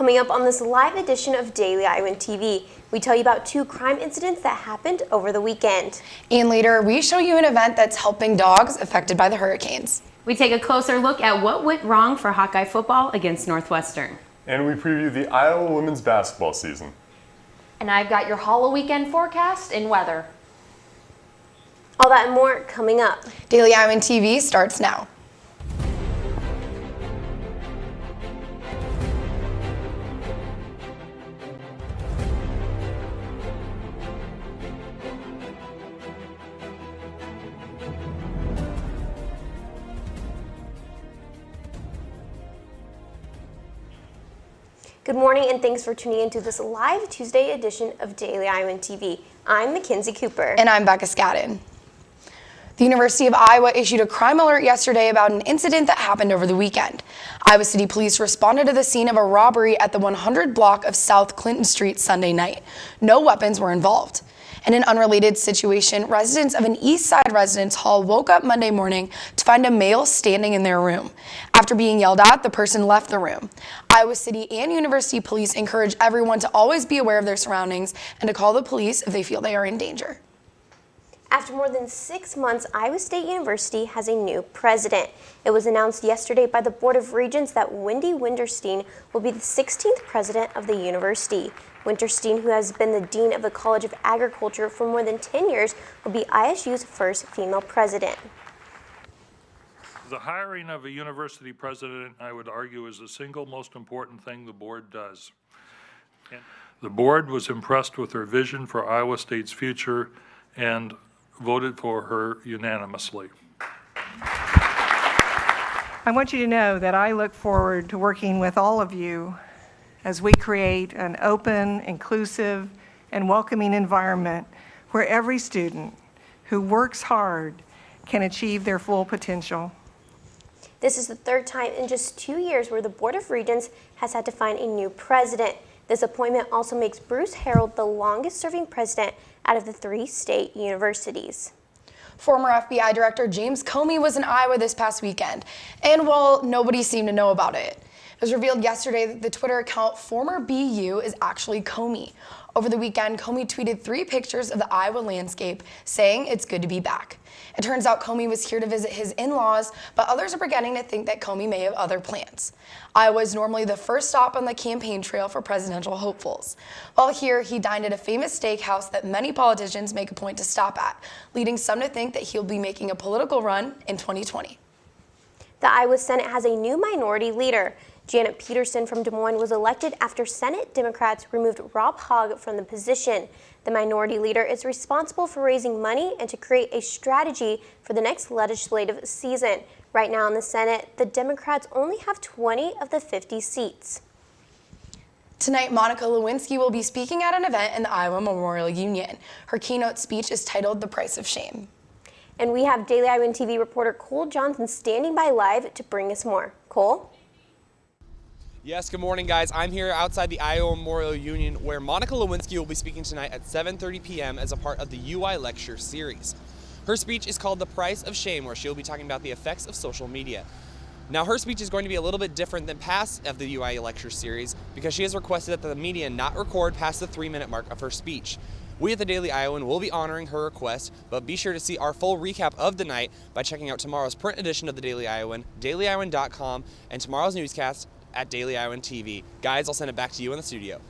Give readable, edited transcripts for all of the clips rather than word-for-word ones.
Coming up on this live edition of Daily Iowan TV, we tell you about 2 crime incidents that happened over the weekend. And later, we show you an event that's helping dogs affected by the hurricanes. We take a closer look at what went wrong for Hawkeye football against Northwestern. And we preview the Iowa women's basketball season. And I've got your Holo weekend forecast and weather. All that and more coming up. Daily Iowan TV starts now. Good morning and thanks for tuning into this live Tuesday edition of Daily Iowan TV. I'm Mackenzie Cooper. And I'm Becca Scadden. The University of Iowa issued a crime alert yesterday about an incident that happened over the weekend. Iowa City Police responded to the scene of a robbery at the 100 block of South Clinton Street Sunday night. No weapons were involved. In an unrelated situation, residents of an East Side residence hall woke up Monday morning to find a male standing in their room. After being yelled at, the person left the room. Iowa City and University Police encourage everyone to always be aware of their surroundings and to call the police if they feel they are in danger. After more than 6 months, Iowa State University has a new president. It was announced yesterday by the Board of Regents that Wendy Winterstein will be the 16th president of the university. Winterstein, who has been the dean of the College of Agriculture for more than 10 years, will be ISU's first female president. The hiring of a university president, I would argue, is the single most important thing the board does. And the board was impressed with her vision for Iowa State's future and voted for her unanimously. I want you to know that I look forward to working with all of you as we create an open, inclusive, and welcoming environment where every student who works hard can achieve their full potential. This is the 3rd time in just 2 years where the Board of Regents has had to find a new president. This appointment also makes Bruce Harreld the longest-serving president out of the 3 state universities. Former FBI Director James Comey was in Iowa this past weekend, and well, nobody seemed to know about it. It was revealed yesterday that the Twitter account former BU is actually Comey. Over the weekend, Comey tweeted 3 pictures of the Iowa landscape, saying it's good to be back. It turns out Comey was here to visit his in-laws, but others are beginning to think that Comey may have other plans. Iowa is normally the first stop on the campaign trail for presidential hopefuls. While here, he dined at a famous steakhouse that many politicians make a point to stop at, leading some to think that he'll be making a political run in 2020. The Iowa Senate has a new minority leader. Janet Peterson from Des Moines was elected after Senate Democrats removed Rob Hogg from the position. The minority leader is responsible for raising money and to create a strategy for the next legislative season. Right now in the Senate, the Democrats only have 20 of the 50 seats. Tonight, Monica Lewinsky will be speaking at an event in the Iowa Memorial Union. Her keynote speech is titled "The Price of Shame." And we have Daily Iowan TV reporter Cole Johnson standing by live to bring us more. Cole? Yes, good morning, guys. I'm here outside the Iowa Memorial Union where Monica Lewinsky will be speaking tonight at 7:30 p.m. as a part of the UI Lecture Series. Her speech is called "The Price of Shame," where she'll be talking about the effects of social media. Now, her speech is going to be a little bit different than past of the UI Lecture Series because she has requested that the media not record past the 3-minute mark of her speech. We at the Daily Iowan will be honoring her request, but be sure to see our full recap of the night by checking out tomorrow's print edition of the Daily Iowan, dailyiowan.com, and tomorrow's newscast at Daily Iowan TV. Guys, I'll send it back to you in the studio.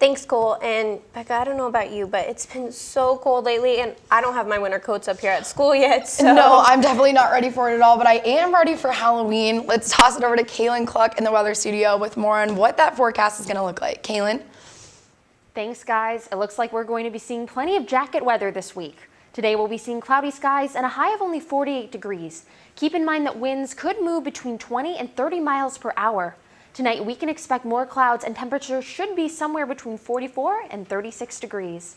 Thanks, Cole. And Becca, I don't know about you, but it's been so cold lately, and I don't have my winter coats up here at school yet. So. No, I'm definitely not ready for it at all, but I am ready for Halloween. Let's toss it over to Kaylin Cluck in the weather studio with more on what that forecast is going to look like. Kaylin? Thanks, guys. It looks like we're going to be seeing plenty of jacket weather this week. Today we'll be seeing cloudy skies and a high of only 48 degrees. Keep in mind that winds could move between 20 and 30 miles per hour. Tonight we can expect more clouds and temperatures should be somewhere between 44 and 36 degrees.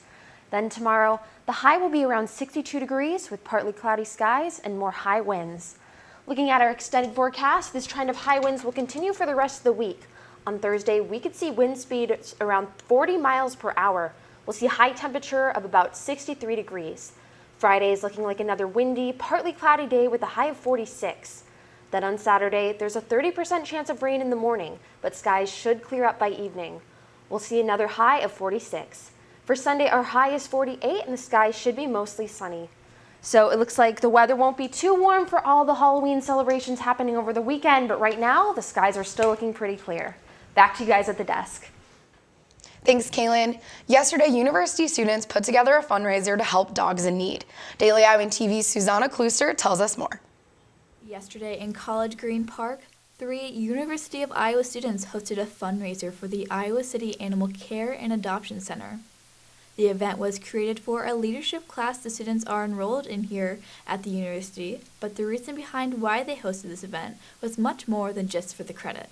Then tomorrow, the high will be around 62 degrees with partly cloudy skies and more high winds. Looking at our extended forecast, this trend of high winds will continue for the rest of the week. On Thursday, we could see wind speeds around 40 miles per hour. We'll see a high temperature of about 63 degrees. Friday is looking like another windy, partly cloudy day with a high of 46. Then on Saturday, there's a 30% chance of rain in the morning, but skies should clear up by evening. We'll see another high of 46. For Sunday, our high is 48 and the skies should be mostly sunny. So it looks like the weather won't be too warm for all the Halloween celebrations happening over the weekend, but right now the skies are still looking pretty clear. Back to you guys at the desk. Thanks, Kaylin. Yesterday, university students put together a fundraiser to help dogs in need. Daily Iowa TV's Susanna Kluster tells us more. Yesterday in College Green Park, 3 University of Iowa students hosted a fundraiser for the Iowa City Animal Care and Adoption Center. The event was created for a leadership class the students are enrolled in here at the university, but the reason behind why they hosted this event was much more than just for the credit.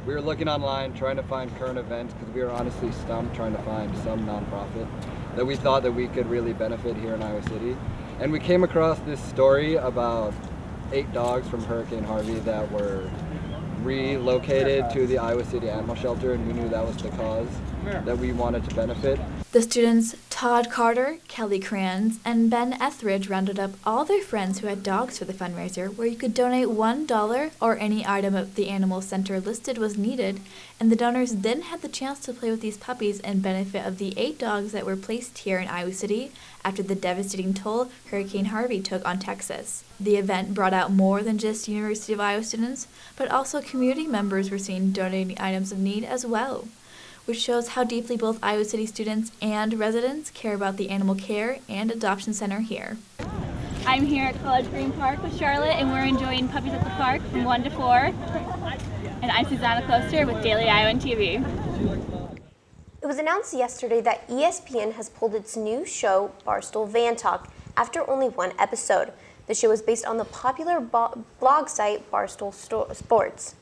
We were looking online trying to find current events because we were honestly stumped trying to find some nonprofit that we thought that we could really benefit here in Iowa City. And we came across this story about 8 dogs from Hurricane Harvey that were relocated to the Iowa City Animal Shelter, and we knew that was the cause that we wanted to benefit. The students, Todd Carter, Kelly Kranz, and Ben Etheridge, rounded up all their friends who had dogs for the fundraiser, where you could donate $1 or any item of the animal center listed was needed, and the donors then had the chance to play with these puppies and benefit of the 8 dogs that were placed here in Iowa City after the devastating toll Hurricane Harvey took on Texas. The event brought out more than just University of Iowa students, but also community members were seen donating items of need as well, which shows how deeply both Iowa City students and residents care about the animal care and adoption center here. I'm here at College Green Park with Charlotte, and we're enjoying Puppies at the Park from 1 to 4. And I'm Susanna Kloster with Daily Iowa TV. It was announced yesterday that ESPN has pulled its new show, Barstool Van Talk, after only 1 episode. The show is based on the popular blog site Barstool Sports.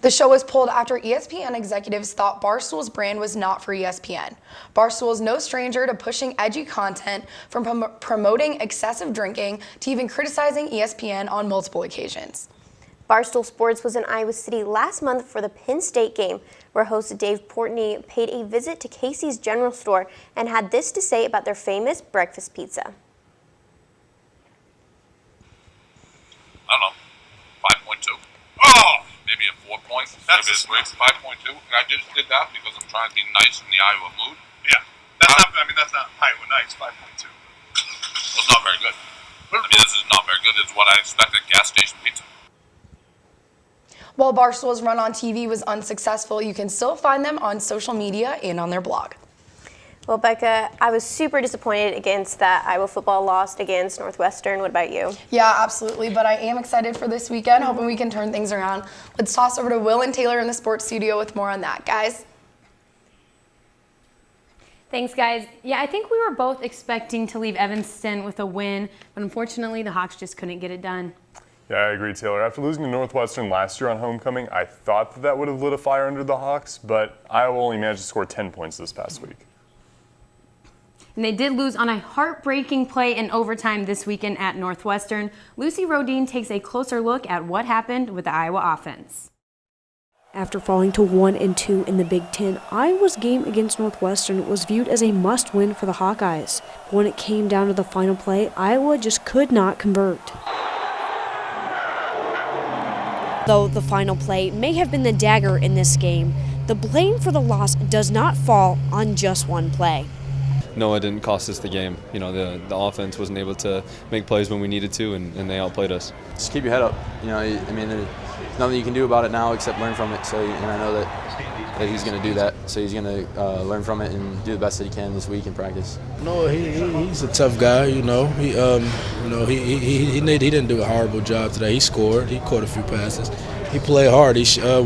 The show was pulled after ESPN executives thought Barstool's brand was not for ESPN. Barstool is no stranger to pushing edgy content, from promoting excessive drinking to even criticizing ESPN on multiple occasions. Barstool Sports was in Iowa City last month for the Penn State game, where host Dave Portnoy paid a visit to Casey's General Store and had this to say about their famous breakfast pizza. I don't know, 5.2. Oh! Maybe a 4 point. That's a great 5.2. And I just did that because I'm trying to be nice in the Iowa mood. Yeah. That's not Iowa nice, 5.2. Well, it's not very good. This is not very good. It's what I expect at gas station pizza. While Barstool's run on TV was unsuccessful, you can still find them on social media and on their blog. Well, Becca, I was super disappointed against that Iowa football lost against Northwestern. What about you? Yeah, absolutely, but I am excited for this weekend, hoping we can turn things around. Let's toss over to Will and Taylor in the sports studio with more on that, guys. Thanks, guys. Yeah, I think we were both expecting to leave Evanston with a win, but unfortunately the Hawks just couldn't get it done. Yeah, I agree, Taylor. After losing to Northwestern last year on homecoming, I thought that would have lit a fire under the Hawks, but Iowa only managed to score 10 points this past week. And they did lose on a heartbreaking play in overtime this weekend at Northwestern. Lucy Rodine takes a closer look at what happened with the Iowa offense. After falling to 1-2 in the Big Ten, Iowa's game against Northwestern was viewed as a must-win for the Hawkeyes. When it came down to the final play, Iowa just could not convert. Though the final play may have been the dagger in this game, the blame for the loss does not fall on just one play. No, it didn't cost us the game. You know, the offense wasn't able to make plays when we needed to, and they outplayed us. Just keep your head up. You know, I mean, there's nothing you can do about it now except learn from it. So, and I know that he's going to do that. So he's going to learn from it and do the best that he can this week in practice. No, he's a tough guy. You know, he didn't do a horrible job today. He scored. He caught a few passes. He played hard.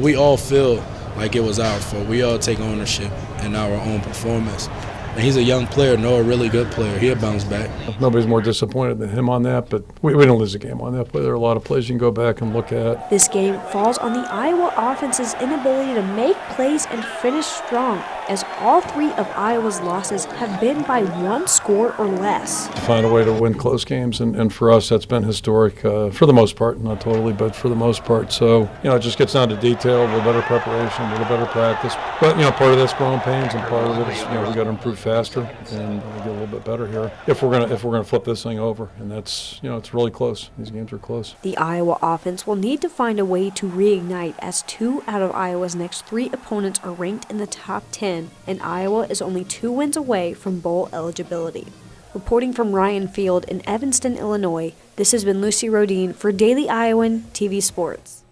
We all feel like it was our fault. We all take ownership in our own performance. And he's a young player, a really good player. He'll bounce back. Nobody's more disappointed than him on that, but we didn't lose a game on that play. There are a lot of plays you can go back and look at. This game falls on the Iowa offense's inability to make plays and finish strong, as all 3 of Iowa's losses have been by 1 score or less. Find a way to win close games, and for us that's been historic for the most part, not totally, but for the most part. So, it just gets down to detail, a little better preparation, a little better practice. But, part of that's growing pains, and part of it is, we got to improve faster and get a little bit better here if we're gonna flip this thing over. And that's, it's really close. These games are close. The Iowa offense will need to find a way to reignite, as 2 out of Iowa's next 3 opponents are ranked in the top 10, and Iowa is only 2 wins away from bowl eligibility. Reporting from Ryan Field in Evanston, Illinois, this has been Lucy Rodine for Daily Iowan TV Sports.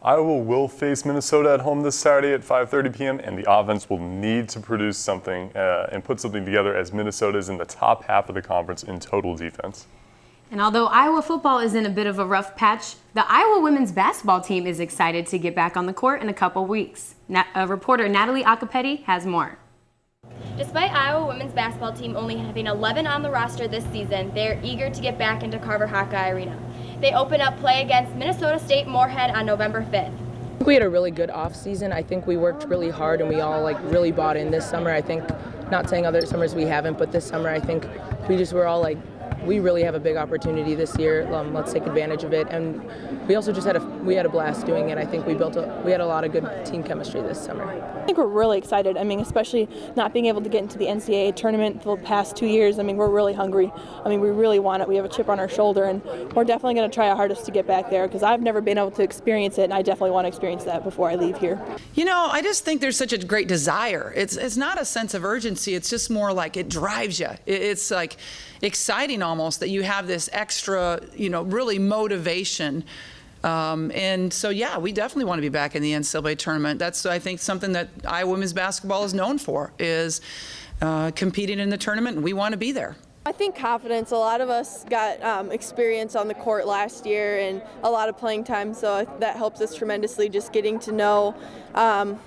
Iowa will face Minnesota at home this Saturday at 5:30 p.m. and the offense will need to produce something and put something together, as Minnesota is in the top half of the conference in total defense. And although Iowa football is in a bit of a rough patch, the Iowa women's basketball team is excited to get back on the court in a couple weeks. Reporter Natalie Acapeti has more. Despite Iowa women's basketball team only having 11 on the roster this season, they are eager to get back into Carver Hawkeye Arena. They open up play against Minnesota State Moorhead on November 5th. We had a really good off season. I think we worked really hard and we all really bought in this summer. I think, not saying other summers we haven't, but this summer I think we all we really have a big opportunity this year. Let's take advantage of it. And we also just had a blast doing it. I think we had a lot of good team chemistry this summer. I think we're really excited. Especially not being able to get into the NCAA tournament the past 2 years. We're really hungry. We really want it. We have a chip on our shoulder, and we're definitely going to try our hardest to get back there, because I've never been able to experience it, and I definitely want to experience that before I leave here. I just think there's such a great desire. It's not a sense of urgency. It's just more like it drives you. It's like exciting almost that you have this extra, really motivation. And so, yeah, we definitely want to be back in the NCAA tournament. That's, I think, something that Iowa women's basketball is known for, is competing in the tournament, and we want to be there. I think confidence. A lot of us got experience on the court last year and a lot of playing time, so that helps us tremendously, just getting to know our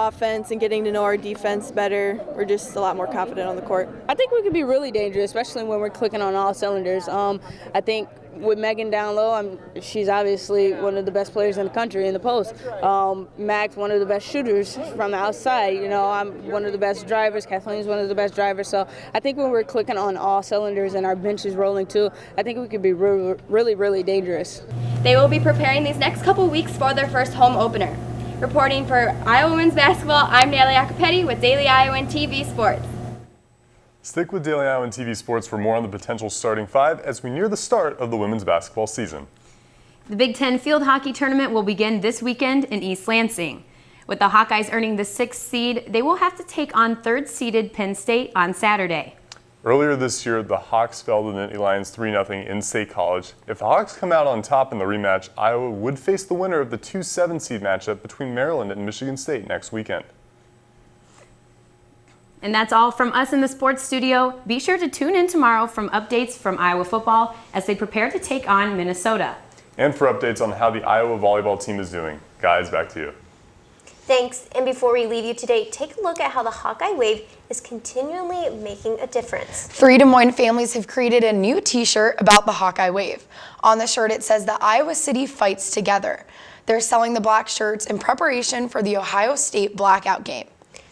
offense and getting to know our defense better. We're just a lot more confident on the court. I think we could be really dangerous, especially when we're clicking on all cylinders. I think with Megan down low, she's obviously one of the best players in the country in the post. Max, one of the best shooters from the outside. I'm one of the best drivers. Kathleen's one of the best drivers. So I think when we're clicking on all cylinders and our bench is rolling too, I think we could be really, really dangerous. They will be preparing these next couple weeks for their first home opener. Reporting for Iowa women's basketball, I'm Natalie Acapeti with Daily Iowan TV Sports. Stick with Daily Iowan TV Sports for more on the potential starting 5 as we near the start of the women's basketball season. The Big Ten field hockey tournament will begin this weekend in East Lansing. With the Hawkeyes earning the 6th seed, they will have to take on 3rd-seeded Penn State on Saturday. Earlier this year, the Hawks fell to the Nittany Lions 3-0 in State College. If the Hawks come out on top in the rematch, Iowa would face the winner of the 2-7 seed matchup between Maryland and Michigan State next weekend. And that's all from us in the sports studio. Be sure to tune in tomorrow for updates from Iowa football as they prepare to take on Minnesota. And for updates on how the Iowa volleyball team is doing. Guys, back to you. Thanks. And before we leave you today, take a look at how the Hawkeye Wave is continually making a difference. 3 Des Moines families have created a new t-shirt about the Hawkeye Wave. On the shirt, it says the Iowa City fights together. They're selling the black shirts in preparation for the Ohio State blackout game.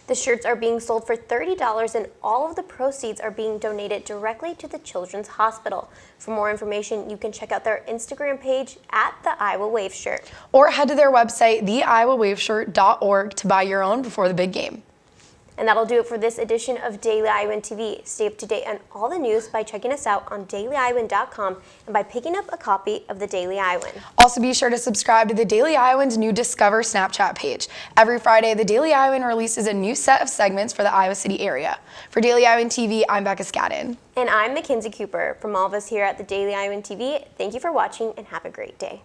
The shirts are being sold for $30 and all of the proceeds are being donated directly to the Children's Hospital. For more information, you can check out their Instagram page at the Iowa Wave Shirt. Or head to their website, theiowawaveshirt.org, to buy your own before the big game. And that'll do it for this edition of Daily Iowan TV. Stay up to date on all the news by checking us out on dailyiowan.com and by picking up a copy of the Daily Iowan. Also be sure to subscribe to the Daily Iowan's new Discover Snapchat page. Every Friday, the Daily Iowan releases a new set of segments for the Iowa City area. For Daily Iowan TV, I'm Becca Scadden. And I'm Mackenzie Cooper. From all of us here at the Daily Iowan TV, thank you for watching and have a great day.